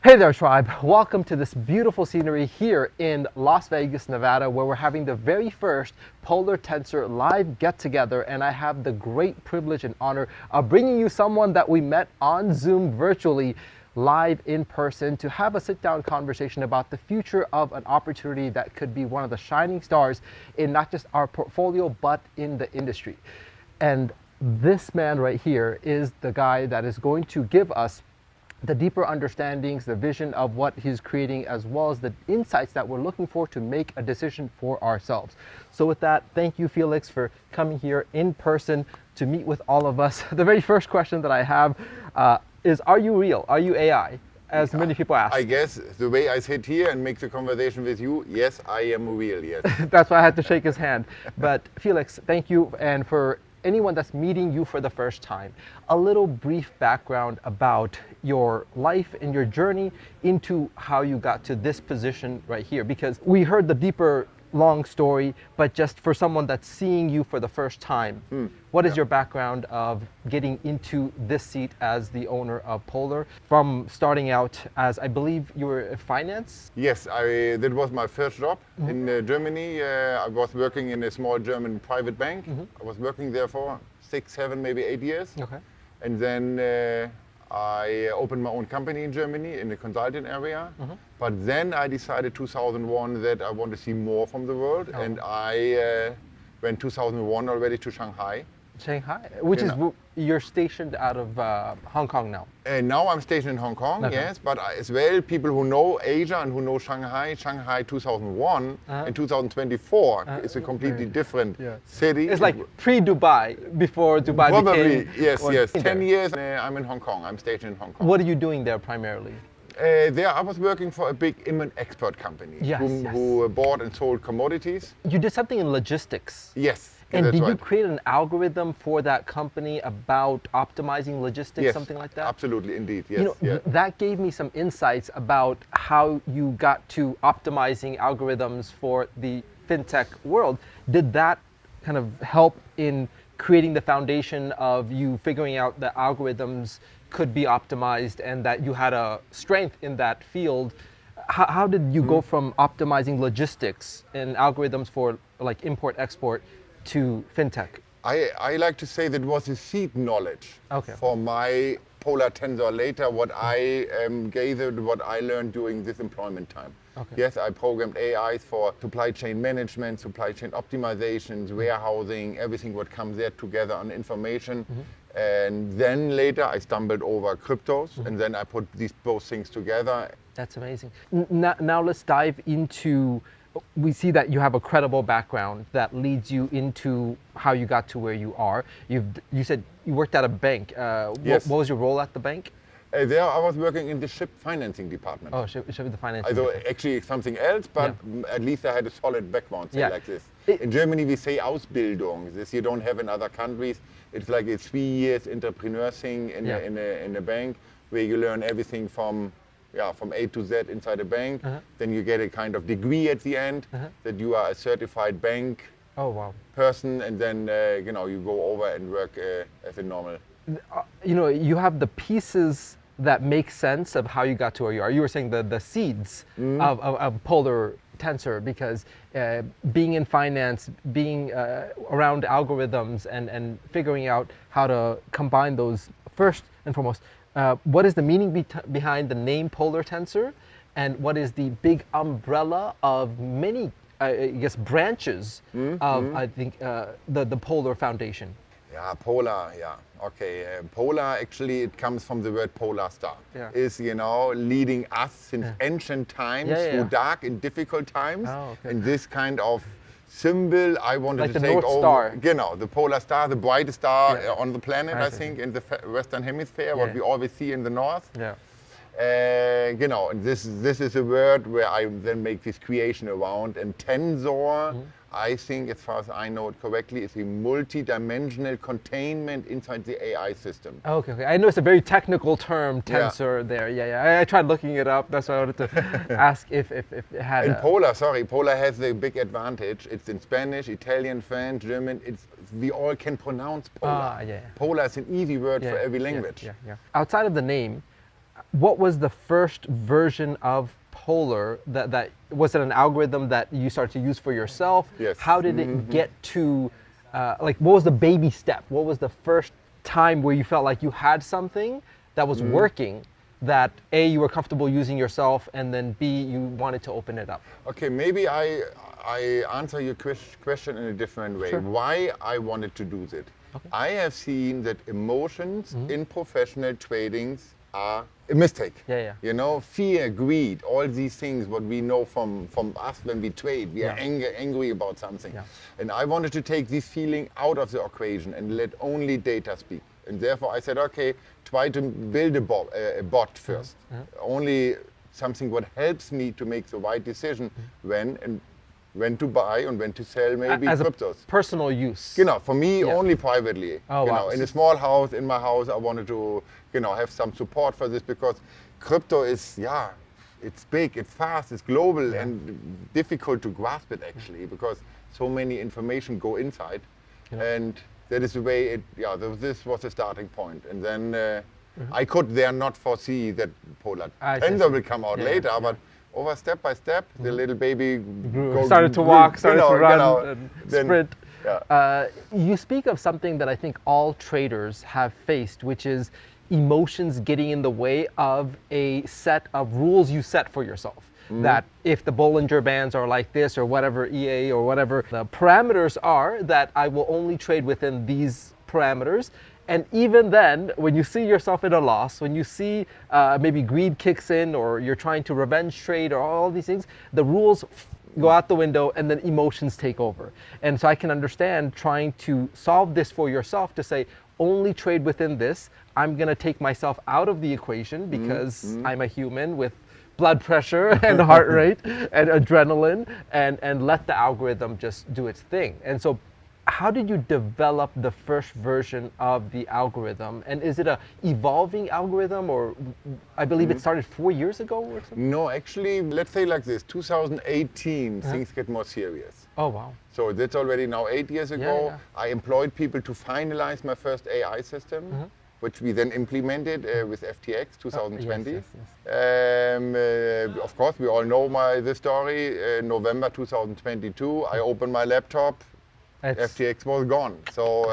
Hey there, tribe. Welcome to this beautiful scenery here in Las Vegas, Nevada, where we're having the very first Polar Tensor live get-together, and I have the great privilege and honor of bringing you someone that we met on Zoom virtually, live in person, to have a sit-down conversation about the future of an opportunity that could be one of the shining stars in not just our portfolio, but in the industry. And this man right here is the guy that is going to give us the deeper understandings, the vision of what he's creating, as well as the insights that we're looking for to make a decision for ourselves. So with that, thank you, Felix, for coming here in person to meet with all of us. The very first question that I have is, are you real? Are you AI? As many people ask. I guess the way I sit here and make the conversation with you, yes, I am real, yes. That's why I had to shake his hand. But Felix, thank you. And for anyone that's meeting you for the first time, a little brief background about your life and your journey into how you got to this position right here, because we heard the deeper long story, but just for someone that's seeing you for the first time, what is your background of getting into this seat as the owner of Polar, from starting out as, I believe you were in finance? Yes, that was my first job in Germany. I was working in a small German private bank. I was working there for 6, 7, maybe 8 years. Okay. And then I opened my own company in Germany in the consulting area. But then I decided 2001 that I want to see more from the world. And I went 2001 already to Shanghai. Shanghai, which is, you're stationed out of Hong Kong now. And now I'm stationed in Hong Kong, yes, but as well, people who know Asia and who know Shanghai 2001 and 2024 is a completely different city. It's like pre-Dubai, before Dubai Probably, became... yes. 10 years I'm in Hong Kong, I'm stationed in Hong Kong. What are you doing there primarily? There I was working for a big export company who bought and sold commodities. You did something in logistics. Yes. And did you create an algorithm for that company about optimizing logistics, something like that? Absolutely, indeed, yes. That gave me some insights about how you got to optimizing algorithms for the fintech world. Did that kind of help in creating the foundation of you figuring out that algorithms could be optimized and that you had a strength in that field? How did you go from optimizing logistics and algorithms for like import-export to fintech? I like to say that was a seed knowledge for my Polar Tensor later, what I gathered, what I learned during this employment time. Yes, I programmed AIs for supply chain management, supply chain optimizations, warehousing, everything what comes there together on information. And then later I stumbled over cryptos and then I put both things together. That's amazing. Now let's dive into, we see that you have a credible background that leads you into how you got to where you are. You said you worked at a bank. Yes. What was your role at the bank? There I was working in the ship financing department. Oh, ship the financing. So actually something else, but at least I had a solid background, say like this. In Germany we say Ausbildung. This you don't have in other countries. It's like a 3 years entrepreneur thing in a bank where you learn everything from A to Z inside a bank. Then you get a kind of degree at the end that you are a certified bank person, and then you go over and work as a normal. You have the pieces that make sense of how you got to where you are. You were saying the seeds of Polar Tensor, because being in finance, being around algorithms and figuring out how to combine those, first and foremost, what is the meaning behind the name Polar Tensor, and what is the big umbrella of many, I guess, branches of, I think, the Polar Foundation? Yeah, Polar, okay. Polar, actually, it comes from the word polar star. Is, leading us since ancient times through dark and difficult times. And this kind of symbol I wanted to take over. Star. The polar star, the brightest star on the planet, I think, in the Western Hemisphere, what we always see in the north. And this is a word where I then make this creation around. And tensor, I think, as far as I know it correctly, is a multi-dimensional containment inside the AI system. Okay. I know it's a very technical term, tensor there. I tried looking it up. That's why I wanted to ask if it had Polar has the big advantage. It's in Spanish, Italian, French, German. We all can pronounce Polar. Polar is an easy word for every language. Outside of the name, what was the first version of Polar that was it an algorithm that you started to use for yourself? Yes. How did it get to, like, what was the baby step? What was the first time where you felt like you had something that was working, that A, you were comfortable using yourself, and then B, you wanted to open it up? Okay, maybe I answer your question in a different way. Sure. Why I wanted to do that? Okay. I have seen that emotions in professional tradings are a mistake. Yeah. You know, fear, greed, all these things, what we know from us when we trade, we are angry about something. Yeah. And I wanted to take this feeling out of the equation and let only data speak. And therefore I said, okay, try to build a bot first. Only something what helps me to make the right decision when to buy and when to sell maybe As cryptos. a personal use. You know, for me, only privately. Oh, you wow. know, in a small house, in my house, I wanted to, you know, have some support for this because crypto is, it's big, it's fast, it's global, and difficult to grasp it actually because so many information go inside, and that is the way it. Yeah, this was the starting point, and then I could there not foresee that Polar Tensor will come out later, but. Over step by step, the little baby started to walk, started to run, and then, sprint. Yeah. You speak of something that I think all traders have faced, which is emotions getting in the way of a set of rules you set for yourself. That if the Bollinger Bands are like this or whatever EA or whatever the parameters are, that I will only trade within these parameters. And even then, when you see yourself in a loss, when you see maybe greed kicks in or you're trying to revenge trade or all these things, the rules go out the window and then emotions take over. And so I can understand trying to solve this for yourself to say, only trade within this. I'm going to take myself out of the equation because I'm a human with blood pressure and heart rate and adrenaline and let the algorithm just do its thing. And so how did you develop the first version of the algorithm? And is it a evolving algorithm, or I believe it started 4 years ago or something? No, actually, let's say like this, 2018, things get more serious. Oh, wow. So that's already now 8 years ago. Yeah. I employed people to finalize my first AI system, which we then implemented with FTX 2020. Of course, we all know the story. November 2022, I opened my laptop. FTX was gone. So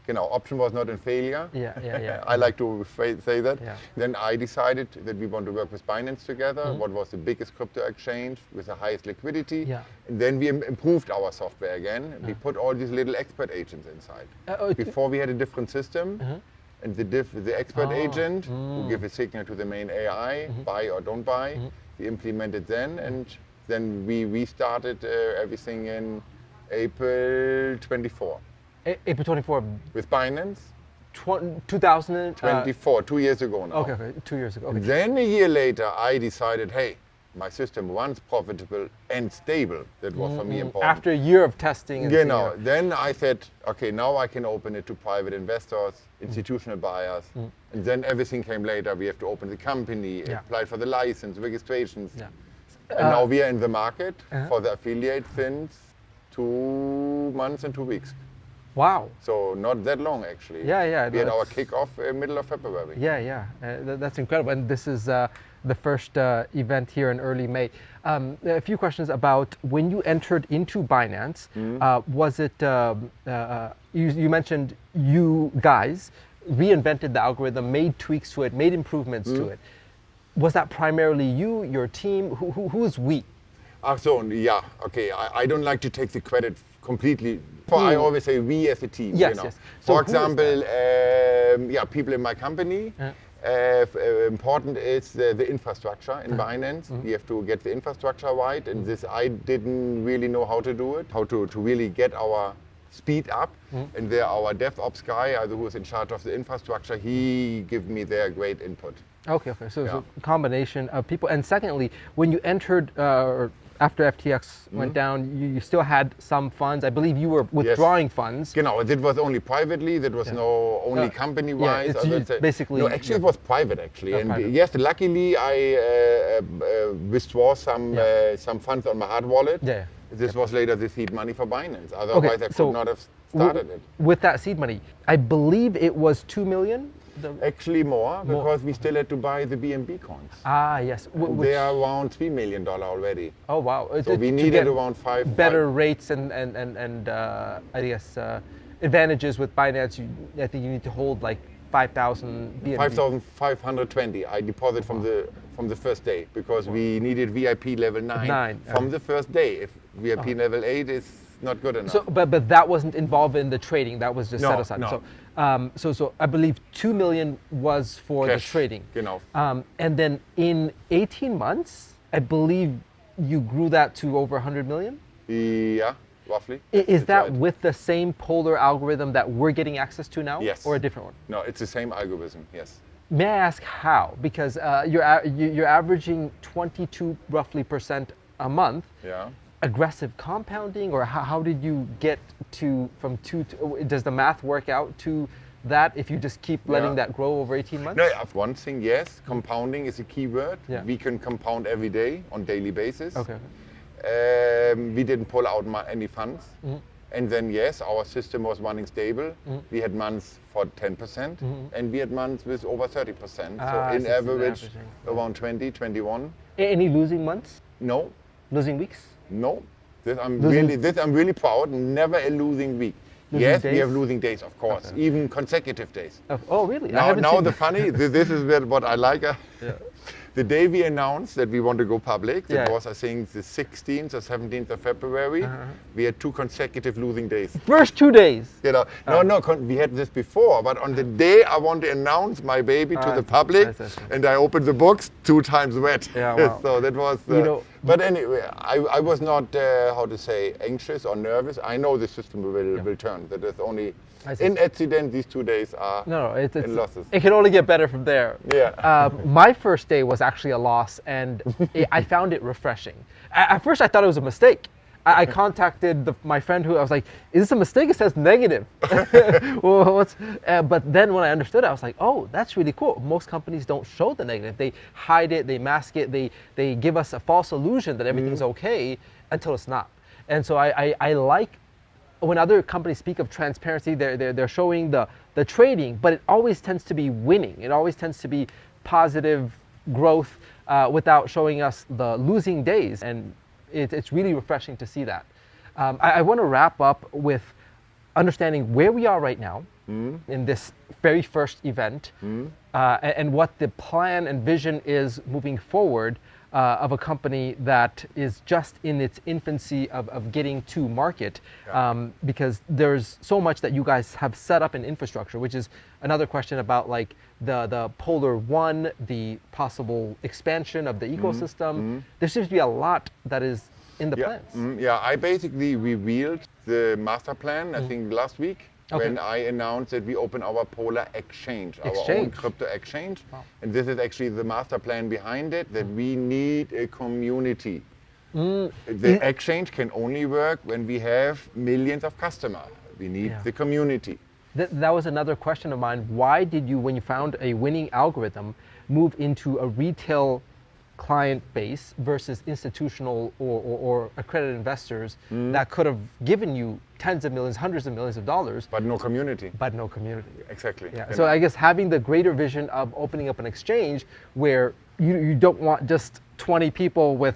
you know, option was not in failure. Yeah. I like to say that. Yeah. Then I decided that we want to work with Binance together, what was the biggest crypto exchange with the highest liquidity. Yeah. And then we improved our software again. We put all these little expert agents inside. Before we had a different system. And the expert agent who give a signal to the main AI, buy or don't buy, we implemented then, and then we restarted everything in April 24. April 24. With Binance? 2024, 2 years ago now. Okay, 2 years ago. Okay. Then a year later, I decided, hey, my system once profitable and stable. That was for me important. After a year of testing. And then I said, okay, now I can open it to private investors, institutional buyers, and then everything came later. We have to open the company, apply for the license, registrations. And now we are in the market for the affiliate since 2 months and 2 weeks. Wow. So not that long actually. Yeah. We had our kickoff middle of February. Yeah. That's incredible. And this is the first event here in early May. A few questions about when you entered into Binance. Was it, you mentioned you guys reinvented the algorithm, made tweaks to it, made improvements to it. Was that primarily you, your team? Who's we? Okay. I don't like to take the credit completely. I always say we as a team. Yes, you know. yes. So for example, people in my company. Important is the infrastructure in Binance. We have to get the infrastructure right, and this I didn't really know how to do it, how to really get our speed up. And there our DevOps guy, who is in charge of the infrastructure, he gave me their great input. Okay. So it's a combination of people. And secondly, when you entered, after FTX went down, you still had some funds. I believe you were withdrawing funds. Genau, it was only privately. That was no only company-wise. Basically. No, actually it was private actually. And private. Yes, luckily I withdraw some funds on my hard wallet. This was later the seed money for Binance. Otherwise I could not have started it. With that seed money, I believe it was 2 million. Actually more, because we still had to buy the BNB coins. Ah, yes. They are around $3 million already. Oh, wow. So we needed around better rates and I guess advantages with Binance. I think you need to hold like 5,000 BNB. 5,520 I deposit from the first day, because we needed VIP level 9 from the first day. If VIP level 8 is not good enough. So, but that wasn't involved in the trading. That was just set aside. No. So I believe 2 million was for Cash, the trading. Genau. And then in 18 months, I believe you grew that to over 100 million? Yeah, roughly. Is that right with the same polar algorithm that we're getting access to now? Yes. Or a different one? No, it's the same algorithm, yes. May I ask how? Because you're averaging 22 roughly % a month. Yeah. Aggressive compounding, or how did you get to from 2 to, does the math work out to that if you just keep letting that grow over 18 months? No, one thing, yes, compounding is a key word. Yeah. We can compound every day on daily basis. Okay. We didn't pull out any funds. Mm-hmm. And then, yes, our system was running stable. Mm-hmm. We had months for 10%, and we had months with over 30%. So in average, around 20, 21. Any losing months? No. Losing weeks? No. I'm really proud. Never a losing week. Yes, we have losing days, of course, even consecutive days. Oh, really? Now the funny, this is what I like. The day we announced that we want to go public, that was, I think, the 16th or 17th of February, we had 2 consecutive losing days. First 2 days? You know, we had this before, but on the day I want to announce my baby to the public, and I opened the books 2 times wet. Yeah, wow. So that was, but anyway, I was not, how to say, anxious or nervous. I know the system will turn. That is only, in accident, these 2 days are in losses. It can only get better from there. Yeah. My first day was actually a loss, and I found it refreshing. At first, I thought it was a mistake. I contacted my friend who I was like, "Is this a mistake? It says negative." But then when I understood it, I was like, "Oh, that's really cool." Most companies don't show the negative. They hide it, they mask it, they give us a false illusion that everything's okay until it's not. And so I like when other companies speak of transparency, they're showing the trading, but it always tends to be winning. It always tends to be positive growth without showing us the losing days. And it's really refreshing to see that. I want to wrap up with understanding where we are right now in this very first event and what the plan and vision is moving forward of a company that is just in its infancy of getting to market, because there's so much that you guys have set up in infrastructure, which is another question about like the Polar 1, the possible expansion of the ecosystem. There seems to be a lot that is in the plans. Yeah, I basically revealed the master plan, I think last week, when I announced that we open our Polar Exchange, our own crypto exchange. Wow. And this is actually the master plan behind it, that we need a community. The exchange can only work when we have millions of customers. We need the community. That was another question of mine. Why did you, when you found a winning algorithm, move into a retail client base versus institutional or accredited investors that could have given you tens of millions, hundreds of millions of dollars? But no community. But no community. Exactly. Yeah. So I guess having the greater vision of opening up an exchange where you don't want just 20 people with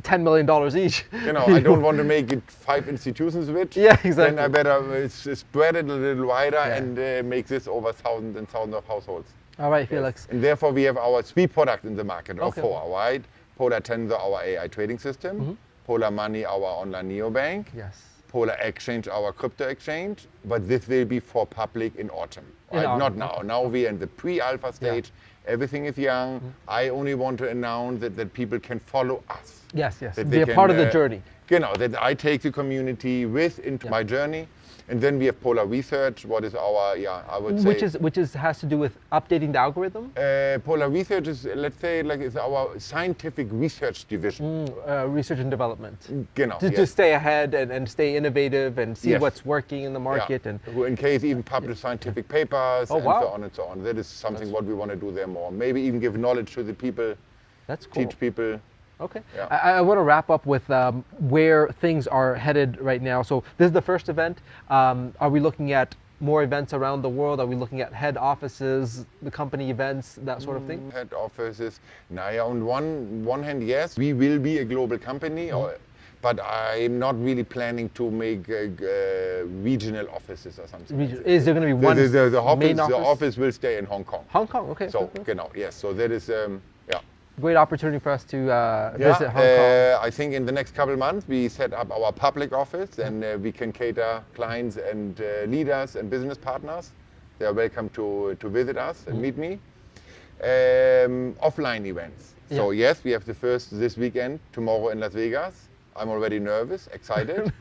$10 million each. You know, I don't want to make it 5 institutions rich. Yeah, exactly. Then I better spread it a little wider and make this over thousands and thousands of households. All right, Felix. And therefore we have our 3 products in the market, or 4, right? Polar Tensor, our AI trading system. Polar Money, our online neobank. Yes. Polar Exchange, our crypto exchange. But this will be for public in autumn. Right? Not now. Now we are in the pre-alpha stage. Everything is young. I only want to announce that people can follow us. Yes. Be a part of the journey. You know, that I take the community into my journey. And then we have Polar Research, what is our, I would say... Which has to do with updating the algorithm? Polar Research is, let's say, like it's our scientific research division. Research and development. Genau, to stay ahead and stay innovative and see what's working in the market. And in case even publish scientific papers and so on and so on. That is something what we want to do there more. Maybe even give knowledge to the people. That's cool. Teach people. Okay. Yeah. I want to wrap up with where things are headed right now. So this is the first event. Are we looking at more events around the world? Are we looking at head offices, the company events, that sort of thing? Head offices. Now, on one hand, yes, we will be a global company, but I'm not really planning to make regional offices or something. Is there going to be one main office? The office will stay in Hong Kong. Hong Kong, okay. So, yes. So that is, great opportunity for us to visit Hong Kong. I think in the next couple of months we set up our public office, and we can cater clients and leaders and business partners. They are welcome to visit us and meet me. Offline events. So yes, we have the first this weekend, tomorrow in Las Vegas. I'm already nervous, excited.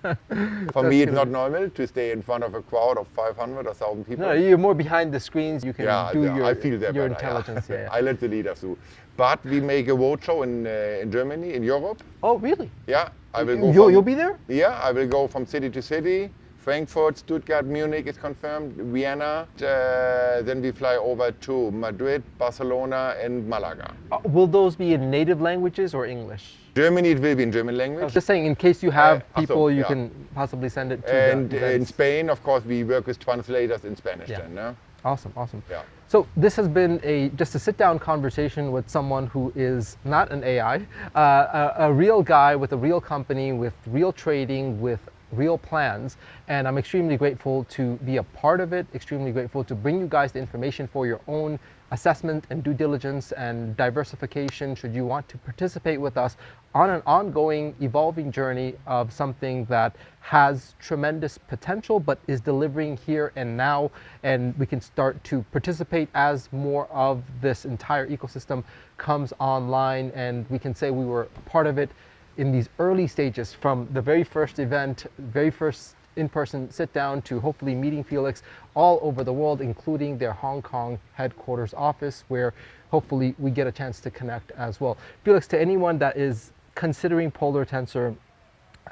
For me, it's not normal to stay in front of a crowd of 500 or 1,000 people. No, you're more behind the screens. You can do I feel that your better, intelligence. Yeah. I let the leaders do. But we make a roadshow in Germany, in Europe. Oh, really? Yeah, I will go. You'll be there? Yeah, I will go from city to city. Frankfurt, Stuttgart, Munich is confirmed, Vienna. Then we fly over to Madrid, Barcelona, and Malaga. Will those be in native languages or English? Germany, it will be in German language. I was just saying, in case you have people, you can possibly send it to And in Spain, of course, we work with translators in Spanish then. No? Awesome, awesome. Yeah. So this has been just a sit-down conversation with someone who is not an AI, a real guy with a real company, with real trading, with real plans, and I'm extremely grateful to be a part of it, extremely grateful to bring you guys the information for your own assessment and due diligence and diversification should you want to participate with us on an ongoing, evolving journey of something that has tremendous potential but is delivering here and now, and we can start to participate as more of this entire ecosystem comes online, and we can say we were a part of it in these early stages, from the very first event, very first in-person sit down, to hopefully meeting Felix all over the world, including their Hong Kong headquarters office, where hopefully we get a chance to connect as well. Felix, to anyone that is considering Polar Tensor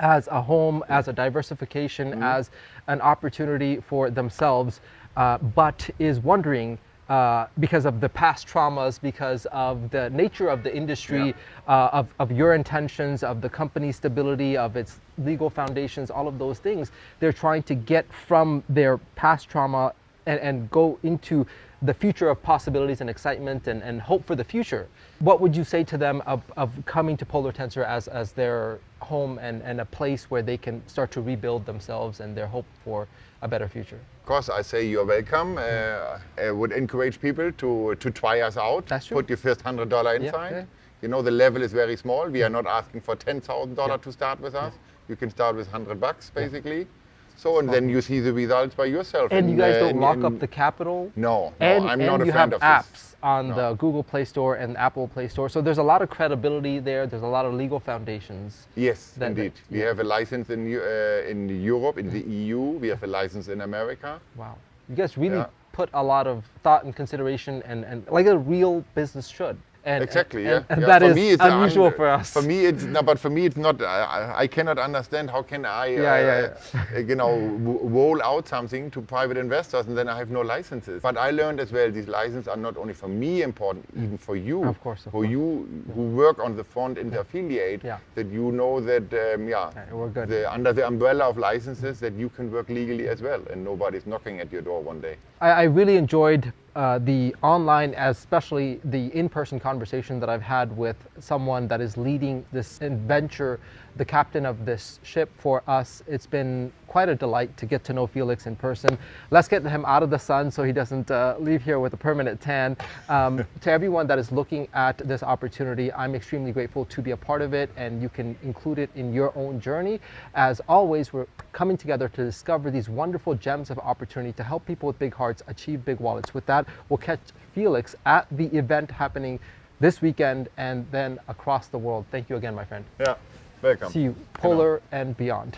as a home, as a diversification, as an opportunity for themselves, but is wondering, because of the past traumas, because of the nature of the industry, of your intentions, of the company's stability, of its legal foundations, all of those things, they're trying to get from their past trauma and go into the future of possibilities and excitement and hope for the future. What would you say to them of coming to Polar Tensor as their home and a place where they can start to rebuild themselves and their hope for a better future? Of course, I say you're welcome. I would encourage people to try us out. That's true. Put your first $100 inside. Yeah. You know, the level is very small. We are not asking for $10,000 to start with us. You can start with $100 basically. So, and then you see the results by yourself. And you guys don't lock up the capital? No, I'm not a friend of this. And you have apps on the Google Play Store and Apple Play Store. So there's a lot of credibility there. There's a lot of legal foundations. Yes, indeed. We have a license in Europe, in the EU. We have a license in America. Wow. You guys really put a lot of thought and consideration and like a real business should. Exactly, and that is unusual for us. For me, it's no, but for me, it's not. I cannot understand how can I, you know, roll out something to private investors and then I have no licenses. But I learned as well, these licenses are not only for me important, even for you, of course, you who work on the front in the affiliate, that you know that, we're good. Under the umbrella of licenses, that you can work legally as well, and nobody's knocking at your door one day. I really enjoyed the online, especially the in-person conversation that I've had with someone that is leading this adventure, the captain of this ship for us. It's been quite a delight to get to know Felix in person. Let's get him out of the sun so he doesn't leave here with a permanent tan. To everyone that is looking at this opportunity, I'm extremely grateful to be a part of it, and you can include it in your own journey. As always, we're coming together to discover these wonderful gems of opportunity to help people with big hearts achieve big wallets. With that, we'll catch Felix at the event happening this weekend and then across the world. Thank you again, my friend. Yeah, welcome. See you, Polar and beyond.